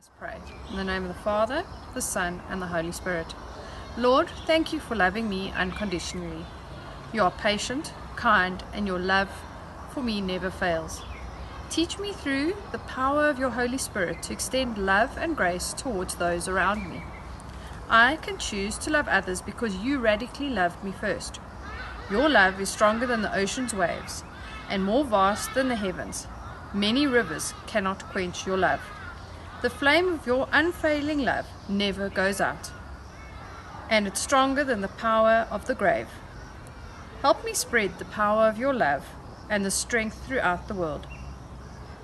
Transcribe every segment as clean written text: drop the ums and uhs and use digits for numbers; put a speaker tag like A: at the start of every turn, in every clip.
A: Let's pray. In the name of the Father, the Son, and the Holy Spirit. Lord, thank you for loving me unconditionally. You are patient, kind, and your love for me never fails. Teach me through the power of your Holy Spirit to extend love and grace towards those around me. I can choose to love others because you radically loved me first. Your love is stronger than the ocean's waves and more vast than the heavens. Many rivers cannot quench your love. The flame of your unfailing love never goes out, and it's stronger than the power of the grave. Help me spread the power of your love and the strength throughout the world.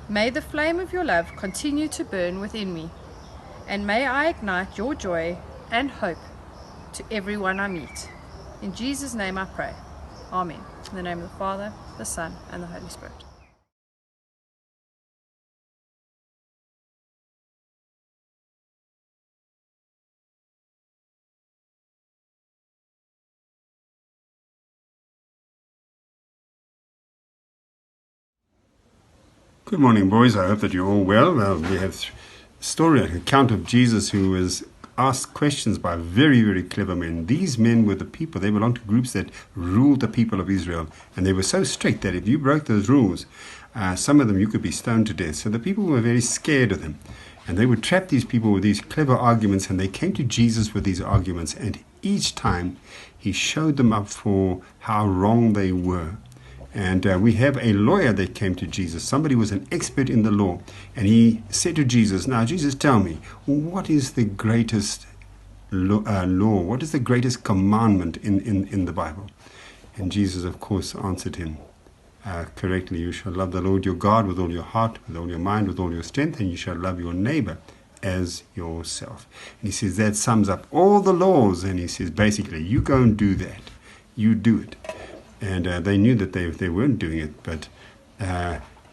A: May the flame of your love continue to burn within me, and may I ignite your joy and hope to everyone I meet. In Jesus' name I pray. Amen. In the name of the Father, the Son, and the Holy Spirit.
B: Good morning, boys. I hope that you're all well. We have a story, an account of Jesus who was asked questions by very, very clever men. These men were the people. They belonged to groups that ruled the people of Israel. And they were so strict that if you broke those rules, some of them you could be stoned to death. So the people were very scared of them. And they would trap these people with these clever arguments. And they came to Jesus with these arguments. And each time he showed them up for how wrong they were. And we have a lawyer that came to Jesus. Somebody who was an expert in the law. And he said to Jesus, now, Jesus, tell me, what is the greatest law? What is the greatest commandment in the Bible? And Jesus, of course, answered him correctly. You shall love the Lord your God with all your heart, with all your mind, with all your strength, and you shall love your neighbor as yourself. And he says that sums up all the laws. And he says, basically, you go and do that. You do it. And they knew that they weren't doing it, but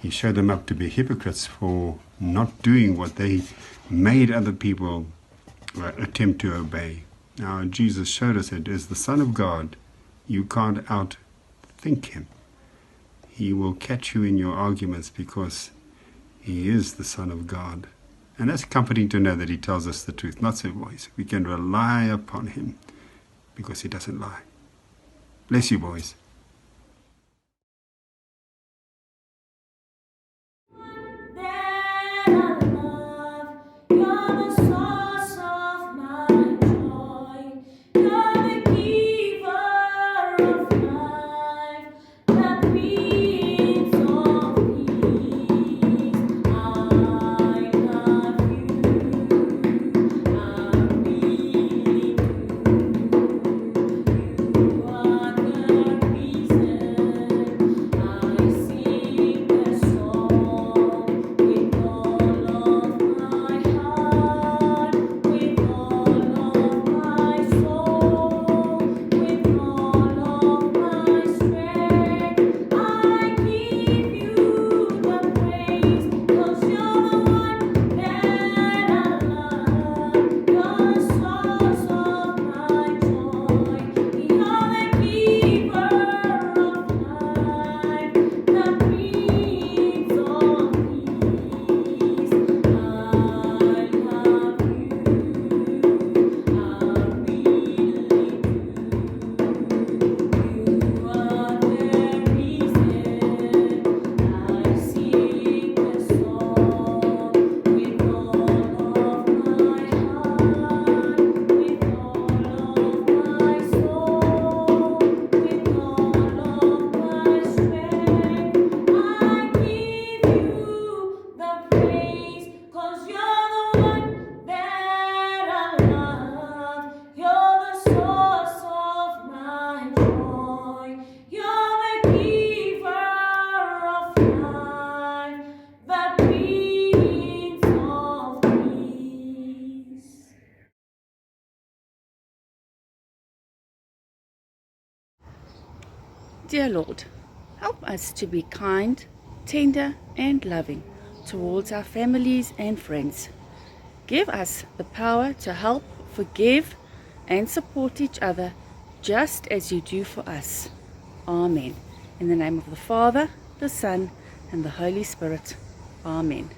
B: he showed them up to be hypocrites for not doing what they made other people attempt to obey. Now, Jesus showed us that as the Son of God, you can't outthink him. He will catch you in your arguments because he is the Son of God. And that's comforting to know that he tells us the truth, not so boys. We can rely upon him because he doesn't lie. Bless you, boys.
C: Dear Lord, help us to be kind, tender, and loving towards our families and friends. Give us the power to help, forgive, and support each other just as you do for us. Amen. In the name of the Father, the Son, and the Holy Spirit. Amen.